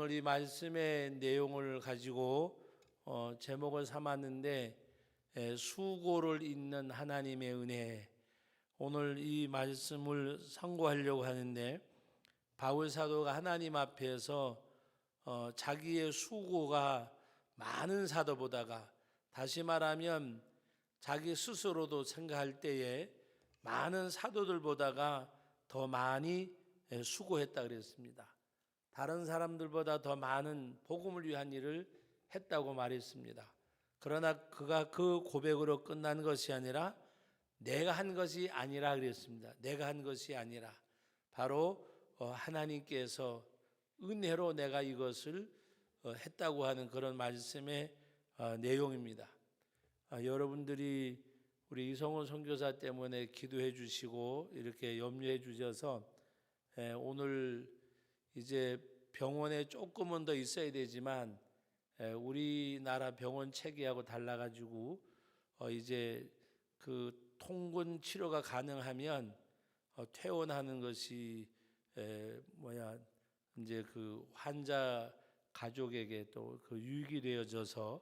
오늘 이 말씀의 내용을 가지고 제목을 삼았는데 수고를 잇는 하나님의 은혜. 오늘 이 말씀을 상고하려고 하는데 바울 사도가 하나님 앞에서 자기의 수고가 많은 사도보다가, 다시 말하면 자기 스스로도 생각할 때에 많은 사도들보다가 더 많이 수고했다 그랬습니다. 다른 사람들보다 더 많은 복음을 위한 일을 했다고 말했습니다. 그러나 그가 그 고백으로 끝난 것이 아니라 내가 한 것이 아니라 그랬습니다. 내가 한 것이 아니라 바로 하나님께서 은혜로 내가 이것을 했다고 하는 그런 말씀의 내용입니다. 여러분들이 우리 이성훈 선교사 때문에 기도해 주시고 이렇게 염려해 주셔서 오늘 이제 병원에 조금은 더 있어야 되지만 우리나라 병원 체계하고 달라가지고 이제 그 통근 치료가 가능하면 퇴원하는 것이 이제 그 환자 가족에게 또 그 유익이 되어져서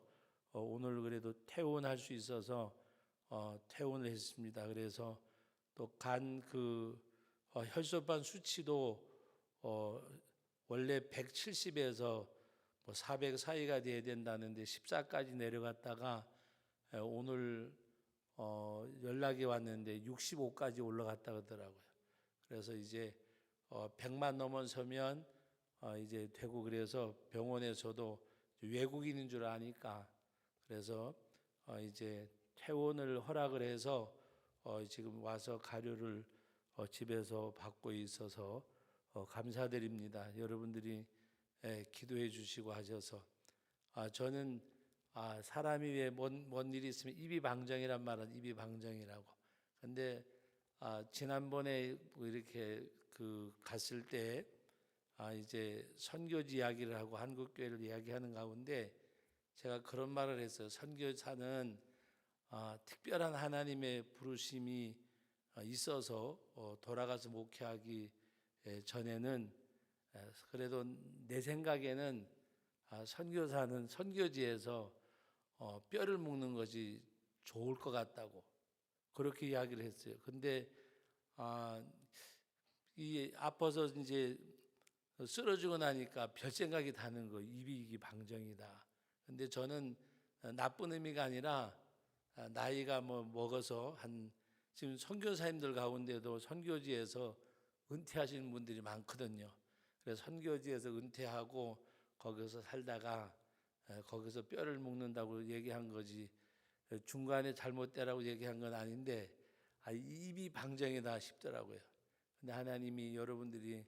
오늘 그래도 퇴원할 수 있어서 퇴원을 했습니다. 그래서 또 간 그 혈소판 수치도 원래 170에서 400 사이가 돼야 된다는데 14까지 내려갔다가 오늘 연락이 왔는데 65까지 올라갔다 그러더라고요. 그래서 이제 100만 넘어서면 이제 되고, 그래서 병원에서도 외국인인 줄 아니까 그래서 이제 퇴원을 허락을 해서 지금 와서 가료를 집에서 받고 있어서 감사드립니다. 여러분들이 기도해 주시고 하셔서 저는 사람이 왜 뭔 일이 있으면 입이 방정이란 말은 입이 방정이라고. 근데 지난번에 이렇게 그 갔을 때 이제 선교지 이야기를 하고 한국교회를 이야기하는 가운데 제가 그런 말을 했어요. 선교사는 특별한 하나님의 부르심이 있어서 돌아가서 목회하기 전에는 그래도 내 생각에는 선교사는 선교지에서 뼈를 묵는 것이 좋을 것 같다고 그렇게 이야기를 했어요. 근데 이 아파서 이제 쓰러지고 나니까 별 생각이 다는 거, 입이 방정이다. 근데 저는 나쁜 의미가 아니라 나이가 먹어서 지금 선교사님들 가운데도 선교지에서 은퇴하시는 분들이 많거든요. 그래서 선교지에서 은퇴하고 거기서 살다가 거기서 뼈를 묵는다고 얘기한 거지 중간에 잘못되라고 얘기한 건 아닌데 입이 방정이다 싶더라고요. 근데 하나님이 여러분들이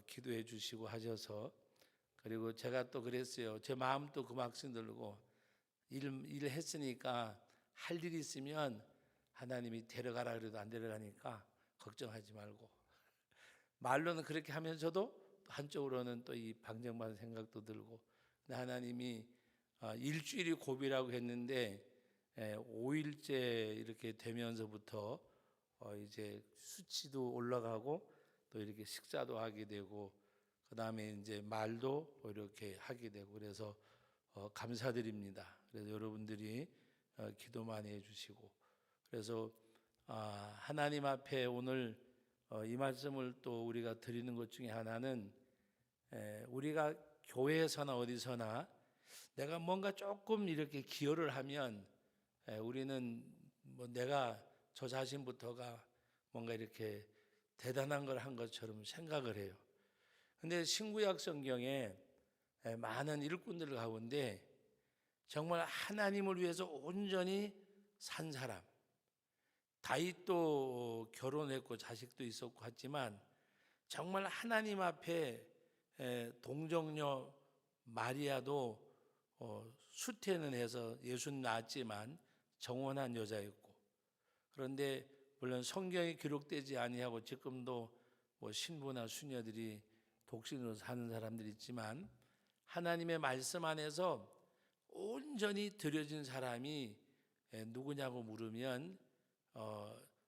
기도해 주시고 하셔서, 그리고 제가 또 그랬어요. 제 마음도 그 막신 들고 일을 했으니까 할 일이 있으면 하나님이 데려가라 그래도 안 데려가니까 걱정하지 말고, 말로는 그렇게 하면서도 한쪽으로는 또 이 방정받은 생각도 들고. 근데 하나님이 일주일이 고비라고 했는데 5일째 이렇게 되면서부터 이제 수치도 올라가고 또 이렇게 식사도 하게 되고 그 다음에 이제 말도 이렇게 하게 되고, 그래서 감사드립니다. 그래서 여러분들이 기도 많이 해주시고, 그래서 하나님 앞에 오늘 이 말씀을 또 우리가 드리는 것 중에 하나는 우리가 교회에서나 어디서나 내가 뭔가 조금 이렇게 기여를 하면 우리는 내가 저 자신부터가 뭔가 이렇게 대단한 걸 한 것처럼 생각을 해요. 근데 신구약 성경에 많은 일꾼들 가운데 정말 하나님을 위해서 온전히 산 사람, 다윗도 결혼했고 자식도 있었고 했지만 정말 하나님 앞에 동정녀 마리아도 수태는 해서 예수는 낳았지만 정혼한 여자였고, 그런데 물론 성경에 기록되지 아니하고 지금도 신부나 수녀들이 독신으로 사는 사람들이 있지만 하나님의 말씀 안에서 온전히 드려진 사람이 누구냐고 물으면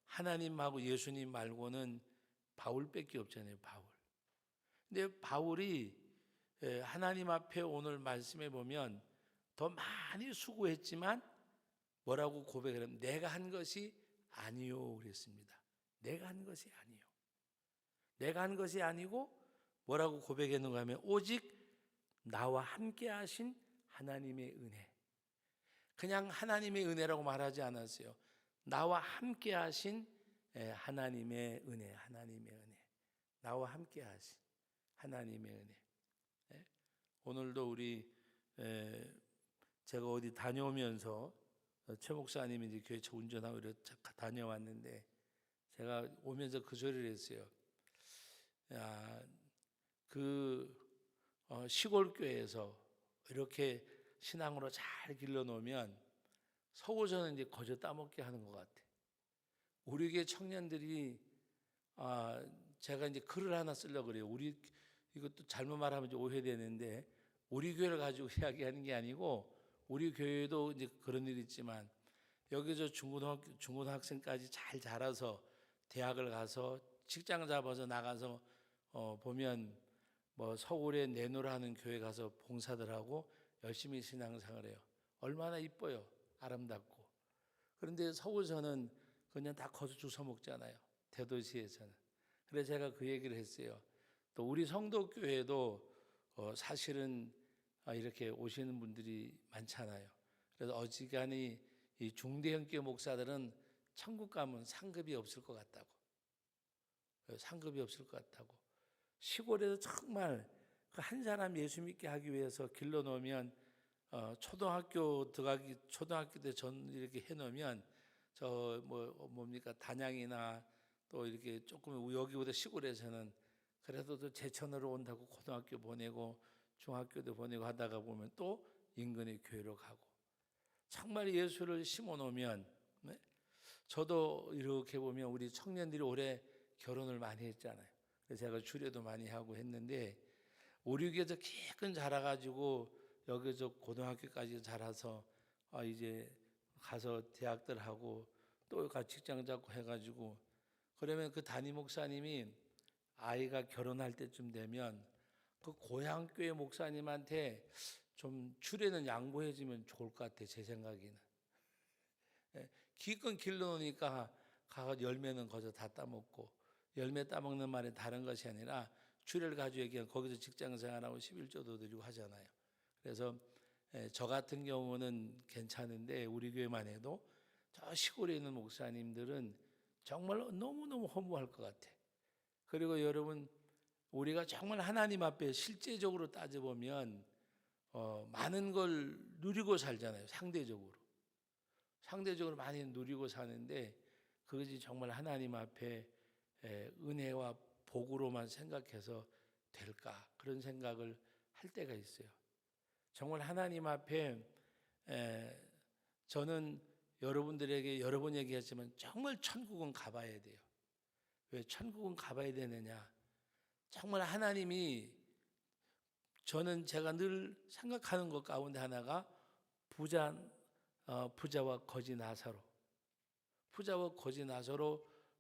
하나님하고 예수님 말고는 바울밖에 없잖아요. 바울. 근데 바울이 하나님 앞에 오늘 말씀해 보면 더 많이 수고했지만 뭐라고 고백을 하면 내가 한 것이 아니요 그랬습니다. 내가 한 것이 아니요. 내가 한 것이 아니고 뭐라고 고백했는가 하면 오직 나와 함께 하신 하나님의 은혜. 그냥 하나님의 은혜라고 말하지 않았어요. 나와 함께 하신 하나님의 은혜, 하나님의 은혜. 나와 함께 하신 하나님의 은혜. 오늘도 우리 제가 어디 다녀오면서 최 목사님이 이제 교회 운전하고 이렇게 다녀왔는데 제가 오면서 그 소리를 했어요. 야, 시골 교회에서 이렇게 신앙으로 잘 길러놓으면 서구서는 이제 거저 따먹게 하는 것 같아. 우리 교회 청년들이 제가 이제 글을 하나 쓰려고 그래요. 이것도 잘못 말하면 이제 오해되는데 우리 교회를 가지고 이야기하는 게 아니고 우리 교회도 이제 그런 일이 있지만 여기서 중고등학생까지 잘 자라서 대학을 가서 직장 잡아서 나가서 보면 뭐 서울에 내노라는 교회 가서 봉사들 하고 열심히 신앙생활을 해요. 얼마나 이뻐요. 아름답고. 그런데 서울서는 그냥 다 거저 주워 먹잖아요. 대도시에서는. 그래서 제가 그 얘기를 했어요. 또 우리 성도교회도 사실은 이렇게 오시는 분들이 많잖아요. 그래서 어지간히 이 중대형교 목사들은 천국 가면 상급이 없을 것 같다고. 상급이 없을 것 같다고. 시골에서 정말 그 한 사람 예수 믿게 하기 위해서 길러놓으면 초등학교 때 전 이렇게 해놓으면 뭡니까 단양이나 또 이렇게 조금 여기보다 시골에서는 그래도 또 제천으로 온다고 고등학교 보내고 중학교도 보내고 하다가 보면 또 인근의 교회로 가고 정말 예수를 심어놓으면 저도 이렇게 보면 우리 청년들이 올해 결혼을 많이 했잖아요. 그래서 제가 주례도 많이 하고 했는데 우리 교회에서 기껏 자라가지고 여기서 고등학교까지 자라서 이제 가서 대학들 하고 또 직장 잡고 해가지고 그러면 그 담임 목사님이 아이가 결혼할 때쯤 되면 그 고향교회 목사님한테 좀 주례는 양보해주면 좋을 것 같아. 제 생각에는. 기껏 길러놓으니까 가서 열매는 거기서 다 따먹고 열매 따먹는 말이 다른 것이 아니라 주례를 가지고 얘기하면 거기서 직장생활하고 11조도 드리고 하잖아요. 그래서 저 같은 경우는 괜찮은데 우리 교회만 해도 저 시골에 있는 목사님들은 정말 너무너무 허무할 것 같아. 그리고 여러분 우리가 정말 하나님 앞에 실제적으로 따져보면 많은 걸 누리고 살잖아요. 상대적으로 많이 누리고 사는데 그것이 정말 하나님 앞에 은혜와 복으로만 생각해서 될까 그런 생각을 할 때가 있어요. 정말 하나님 앞에 저는 여러분들에게 여러 번 얘기했지만 정말 천국은 가봐야 돼요. 왜 천국은 가봐야 되느냐? 정말 하나님이 저는 제가 늘 생각하는 것 가운데 하나가 부자와 거지 나사로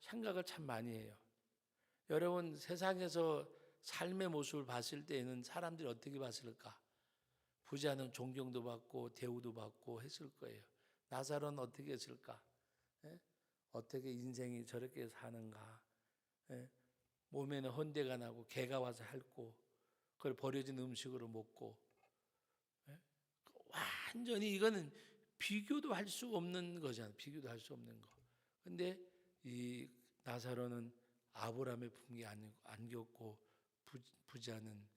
생각을 참 많이 해요. 여러분 세상에서 삶의 모습을 봤을 때는 사람들이 어떻게 봤을까? 부자는 존경도 받고 대우도 받고 했을 거예요. 나사로는 어떻게 했을까? 어떻게 인생이 저렇게 사는가? 몸에는 헌대가 나고 개가 와서 핥고 그걸 버려진 음식으로 먹고 완전히 이거는 비교도 할 수 없는 거잖아요. 비교도 할 수 없는 거. 근데 이 나사로는 아브라함의 품에 안겼고 부자는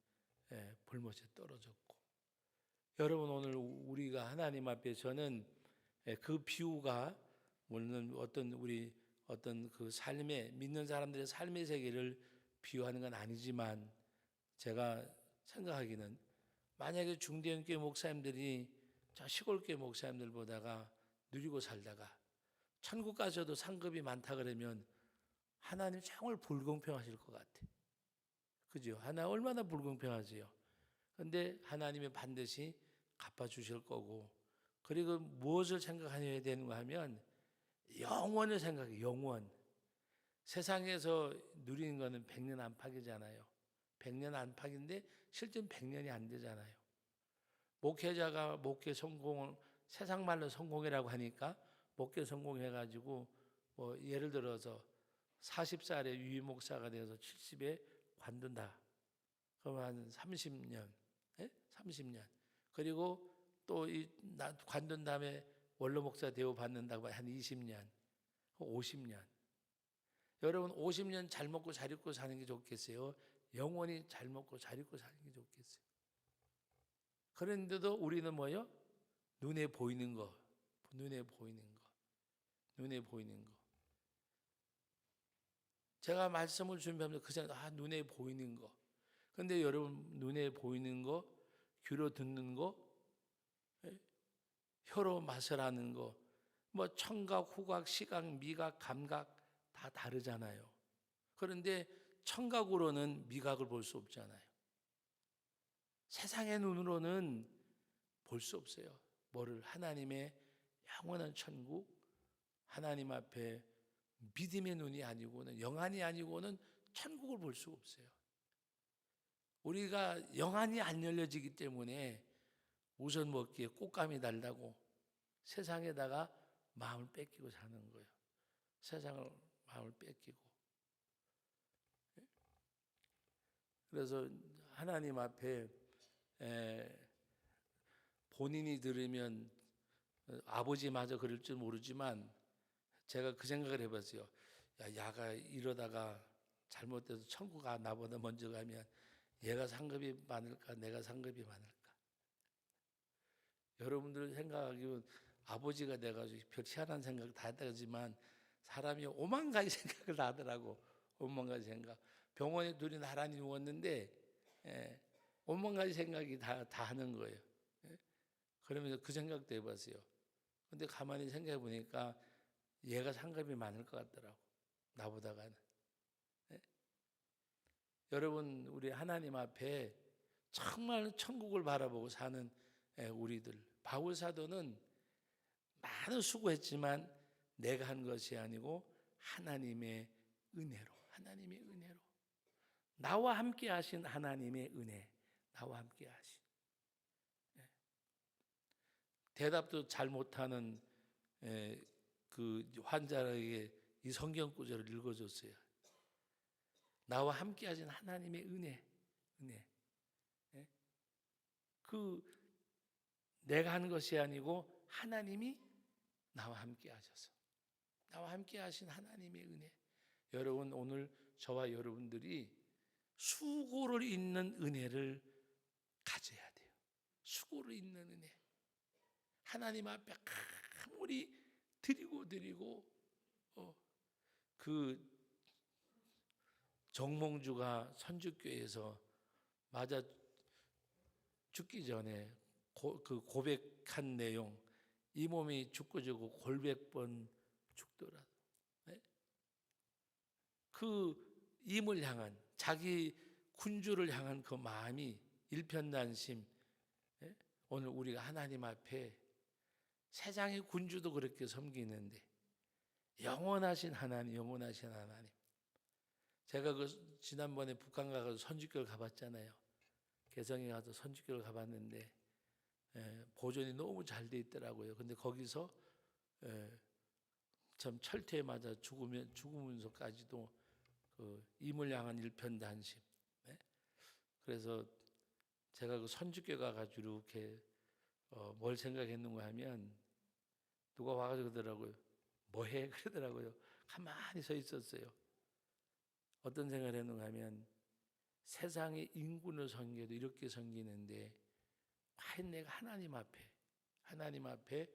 불못에 떨어졌고. 여러분 오늘 우리가 하나님 앞에 저는 그 비유가 물론 어떤 그 삶의 믿는 사람들의 삶의 세계를 비유하는 건 아니지만 제가 생각하기는 만약에 중대형교회 목사님들이 저 시골교회 목사님들보다가 누리고 살다가 천국 가셔도 상급이 많다 그러면 하나님 정말 불공평하실 것 같아. 그죠? 하나님 얼마나 불공평하지요. 근데 하나님이 반드시 갚아주실 거고 그리고 무엇을 생각해야 되는가 하면 영원을 생각해. 영원. 세상에서 누리는 거는 100년 안팎이잖아요. 100년 안팎인데 실제는 100년이 안 되잖아요. 목회자가 목회 성공을 세상 말로 성공이라고 하니까 목회 성공해가지고 뭐 예를 들어서 40살에 유임 목사가 되어서 70에 관둔다. 그러면 한 30년, 예? 30년. 그리고 또 관둔 다음에 원로 목사 대우 받는다고 한 20년, 50년. 여러분 50년 잘 먹고 잘 입고 사는 게 좋겠어요? 영원히 잘 먹고 잘 입고 사는 게 좋겠어요? 그런데도 우리는 뭐요? 눈에 보이는 거, 눈에 보이는 거, 눈에 보이는 거. 제가 말씀을 준비하면서 그냥 눈에 보이는 거. 근데 여러분 눈에 보이는 거, 귀로 듣는 거, 혀로 맛을 아는 거, 뭐 청각, 후각, 시각, 미각, 감각 다 다르잖아요. 그런데 청각으로는 미각을 볼 수 없잖아요. 세상의 눈으로는 볼 수 없어요. 뭐를? 하나님의 영원한 천국, 하나님 앞에 믿음의 눈이 아니고는, 영안이 아니고는 천국을 볼 수가 없어요. 우리가 영안이 안 열려지기 때문에 우선 먹기에 꽃감이 달다고 세상에다가 마음을 뺏기고 사는 거예요. 세상을 마음을 뺏기고. 그래서 하나님 앞에 본인이 들으면 아버지마저 그럴 줄 모르지만 제가 그 생각을 해봤어요. 야가 이러다가 잘못돼서 천국 나보다 먼저 가면 얘가 상급이 많을까 내가 상급이 많을까. 여러분들 생각하기로 아버지가 돼가지고 별 희한한 생각 다 했다지만 사람이 오만 가지 생각을 다 하더라고. 오만 가지 생각. 병원에 둘이 나란히 누웠는데 오만 가지 생각이 다 하는 거예요. 그러면서 그 생각도 해봤어요. 근데 가만히 생각해 보니까 얘가 상급이 많을 것 같더라고. 나보다가는. 여러분 우리 하나님 앞에 정말 천국을 바라보고 사는 우리들. 바울 사도는 많은 수고했지만 내가 한 것이 아니고 하나님의 은혜로, 하나님의 은혜로. 나와 함께 하신 하나님의 은혜, 나와 함께 하신. 대답도 잘 못하는 그 환자에게 이 성경 구절을 읽어줬어요. 나와 함께 하신 하나님의 은혜. 그 내가 한 것이 아니고 하나님이 나와 함께 하셔서, 나와 함께 하신 하나님의 은혜. 여러분 오늘 저와 여러분들이 수고를 잇는 은혜를 가져야 돼요. 수고를 잇는 은혜. 하나님 앞에 아무리 드리고 그 정몽주가 선주교회에서 맞아 죽기 전에 그 고백한 내용, 이 몸이 죽고 900번 죽더라. 그 임을 향한, 자기 군주를 향한 그 마음이 일편단심. 오늘 우리가 하나님 앞에 세상의 군주도 그렇게 섬기는데 영원하신 하나님, 영원하신 하나님. 제가 그 지난번에 북한 가서 선주교를 가봤잖아요. 개성에 가서 선주교를 가봤는데 보존이 너무 잘 돼 있더라고요. 근데 거기서 참 철퇴에 맞아 죽으면서까지도 그 임을 향한 일편단심. 그래서 제가 그 선주교 가가지고 이렇게 뭘 생각했는가 하면 누가 와가지고 그러더라고요. 뭐해? 그러더라고요. 가만히 서 있었어요. 어떤 생각을 했는가 하면 세상의 인군을 섬겨도 이렇게 섬기는데 과연 내가 하나님 앞에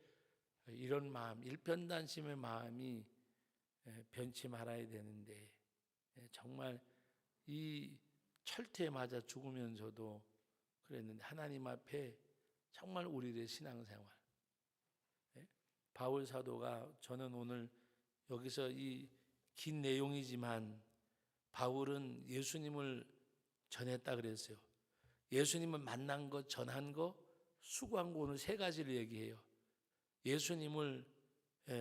이런 마음, 일편단심의 마음이 변치 말아야 되는데 정말 이 철퇴에 맞아 죽으면서도 그랬는데 하나님 앞에 정말 우리의 신앙생활. 바울 사도가, 저는 오늘 여기서 이 긴 내용이지만 바울은 예수님을 전했다 그랬어요. 예수님을 만난 것, 전한 것, 수고한 거, 오늘 3가지를 얘기해요. 예수님을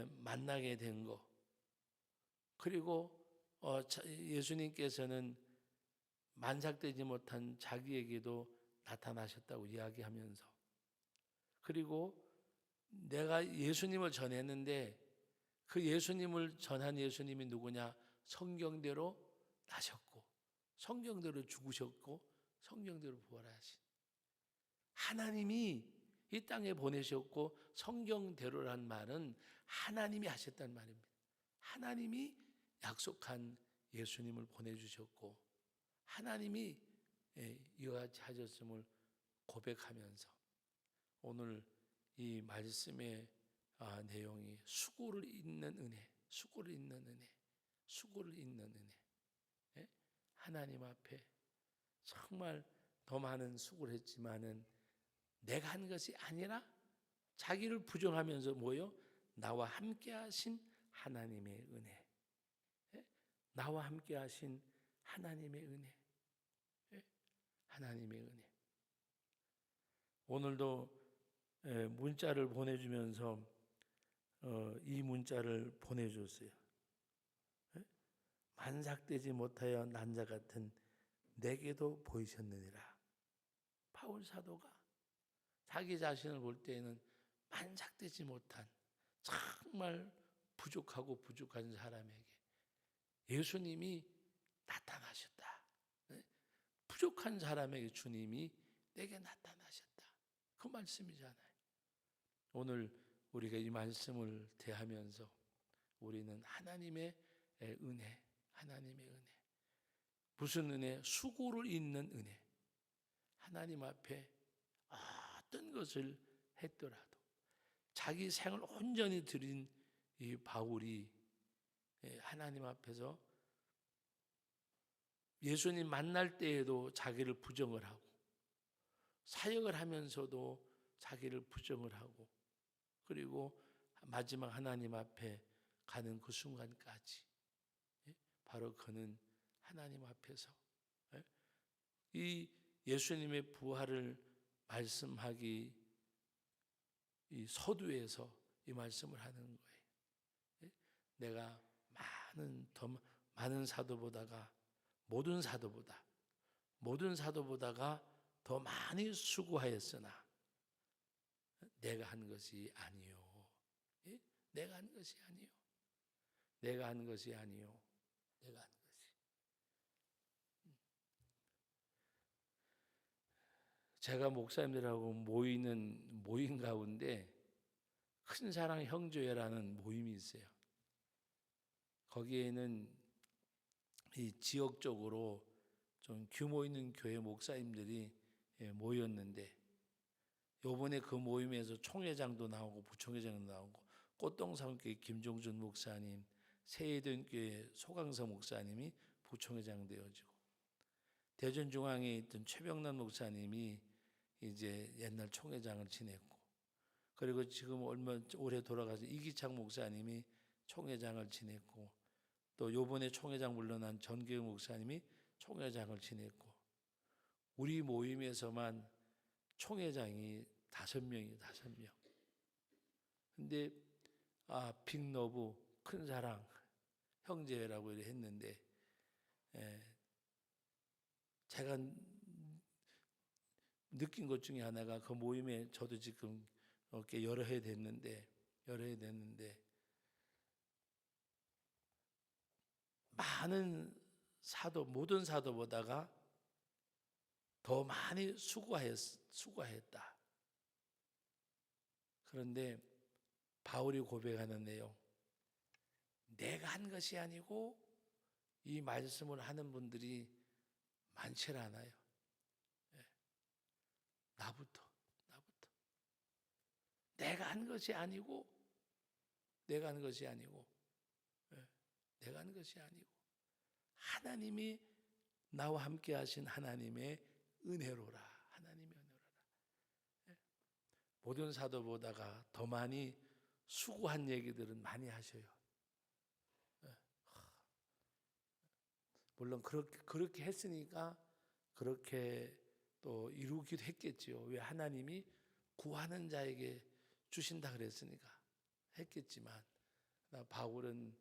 만나게 된 거, 그리고 예수님께서는 만삭되지 못한 자기에게도 나타나셨다고 이야기하면서, 그리고 내가 예수님을 전했는데 그 예수님을 전한 예수님이 누구냐? 성경대로 나셨고 성경대로 죽으셨고 성경대로 부활하신 하나님이 이 땅에 보내셨고, 성경대로란 말은 하나님이 하셨단 말입니다. 하나님이 약속한 예수님을 보내주셨고 하나님이 이와 같이 하셨음을 고백하면서 오늘 이 말씀의 내용이 수고를 잇는 은혜, 수고를 잇는 은혜, 수고를 잇는 은혜. 예? 하나님 앞에 정말 더 많은 수고를 했지만은 내가 한 것이 아니라 자기를 부정하면서 뭐요? 나와 함께 하신 하나님의 은혜. 예? 나와 함께 하신 하나님의 은혜. 예? 하나님의 은혜. 오늘도 문자를 보내주면서 이 문자를 보내줬어요. 예? 만삭되지 못하여 난 자 같은 내게도 보이셨느니라. 바울 사도가 자기 자신을 볼 때에는 만삭되지 못한 정말 부족하고 부족한 사람에게 예수님이 나타나셨다. 예? 부족한 사람에게 주님이 내게 나타나셨다. 그 말씀이잖아요. 오늘 우리가 이 말씀을 대하면서 우리는 하나님의 은혜, 하나님의 은혜. 무슨 은혜? 수고를 잇는 은혜. 하나님 앞에 어떤 것을 했더라도 자기 생을 온전히 드린 이 바울이 하나님 앞에서 예수님 만날 때에도 자기를 부정을 하고 사역을 하면서도 자기를 부정을 하고 그리고 마지막 하나님 앞에 가는 그 순간까지 바로 그는 하나님 앞에서 이 예수님의 부활을 말씀하기 이 서두에서 이 말씀을 하는 거예요. 내가 더 많은 사도보다가 모든 사도보다가 더 많이 수고하였으나 내가 한 것이 아니요. 내가 한 것이 아니요. 내가 한 것이 아니요. 내가 한 것이. 제가 목사님들하고 모이는 모임 가운데 큰 사랑 형제회라는 모임이 있어요. 거기에는 이 지역적으로 좀 규모 있는 교회 목사님들이 모였는데 요번에 그 모임에서 총회장도 나오고 부총회장도 나오고 꽃동산교회 김종준 목사님, 세이든교회 소강서 목사님이 부총회장 되어지고 대전중앙에 있던 최병란 목사님이 이제 옛날 총회장을 지냈고 그리고 지금 얼마 오래 돌아가신 이기창 목사님이 총회장을 지냈고 또 요번에 총회장 물러난 전교육 목사님이 총회장을 지냈고 우리 모임에서만 총회장이 5명이 5명. 근데 빅러브 큰 사랑 형제라고 했는데 제가 느낀 것 중에 하나가 그 모임에 저도 지금 이렇게 여러 해 됐는데 많은 사도 모든 사도보다가 더 많이 수고했다. 그런데 바울이 고백하는 내용, 내가 한 것이 아니고 이 말씀을 하는 분들이 많지 않아요. 나부터 내가 한 것이 아니고 하나님이 나와 함께 하신 하나님의 은혜로라. 모든 사도보다가 더 많이 수고한 얘기들은 많이 하셔요. 물론 그렇게 했으니까 그렇게 또 이루기도 했겠지요. 왜 하나님이 구하는 자에게 주신다 그랬으니까 했겠지만 바울은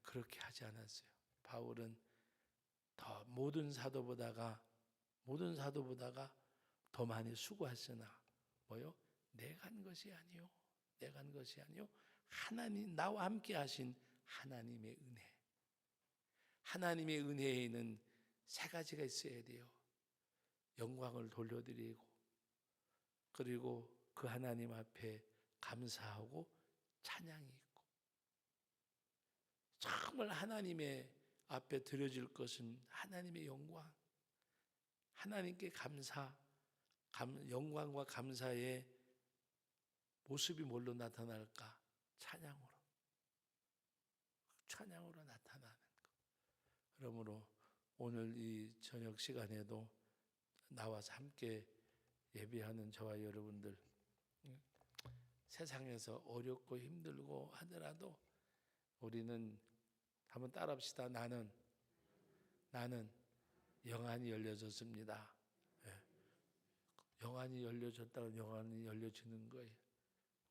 그렇게 하지 않았어요. 바울은 더 모든 사도보다가 더 많이 수고하시나 뭐요? 내가 한 것이 아니요. 내가 한 것이 아니요. 하나님 나와 함께 하신 하나님의 은혜. 하나님의 은혜에는 세 가지가 있어야 돼요. 영광을 돌려드리고 그리고 그 하나님 앞에 감사하고 찬양이 있고 정말 하나님의 앞에 드려질 것은 하나님의 영광, 하나님께 영광과 감사의 모습이 뭘로 나타날까? 찬양으로 나타나는 것. 그러므로 오늘 이 저녁 시간에도 나와서 함께 예배하는 저와 여러분들, 세상에서 어렵고 힘들고 하더라도 우리는 한번 따라합시다. 나는 영안이 열려졌습니다. 영안이 열려졌다고 영안이 열려지는 거예요.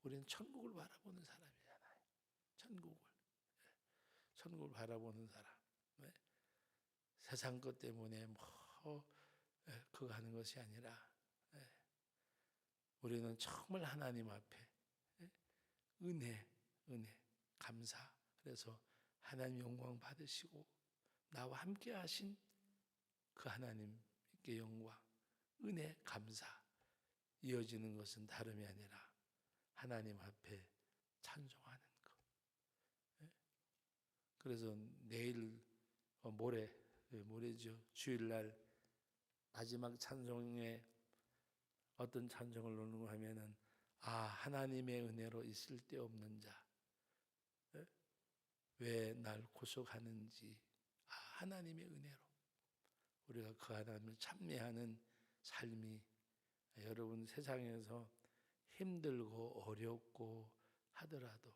우리는 천국을 바라보는 사람이잖아요. 천국을 바라보는 사람. 세상 것 때문에 그거 하는 것이 아니라 우리는 정말 하나님 앞에 은혜, 감사. 그래서 하나님 영광 받으시고 나와 함께 하신 그 하나님께 영광, 은혜, 감사 이어지는 것은 다름이 아니라 하나님 앞에 찬송하는 것. 그래서 내일 모레죠. 주일날 마지막 찬송에 어떤 찬송을 놓는가 하면은 하나님의 은혜로 있을 데 없는 자 왜 날 구속하는지 하나님의 은혜로 우리가 그 하나님을 찬미하는 삶이 여러분 세상에서 힘들고 어렵고 하더라도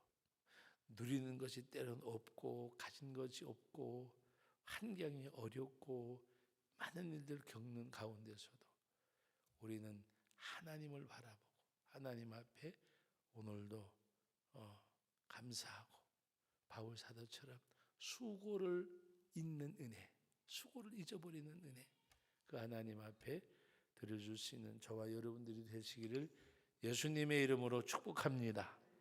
누리는 것이 때론 없고 가진 것이 없고 환경이 어렵고 많은 일들을 겪는 가운데서도 우리는 하나님을 바라보고 하나님 앞에 오늘도 감사하고 바울 사도처럼 수고를 잊는 은혜, 수고를 잊어버리는 은혜, 그 하나님 앞에 드려줄 수 있는 저와 여러분들이 되시기를 예수님의 이름으로 축복합니다.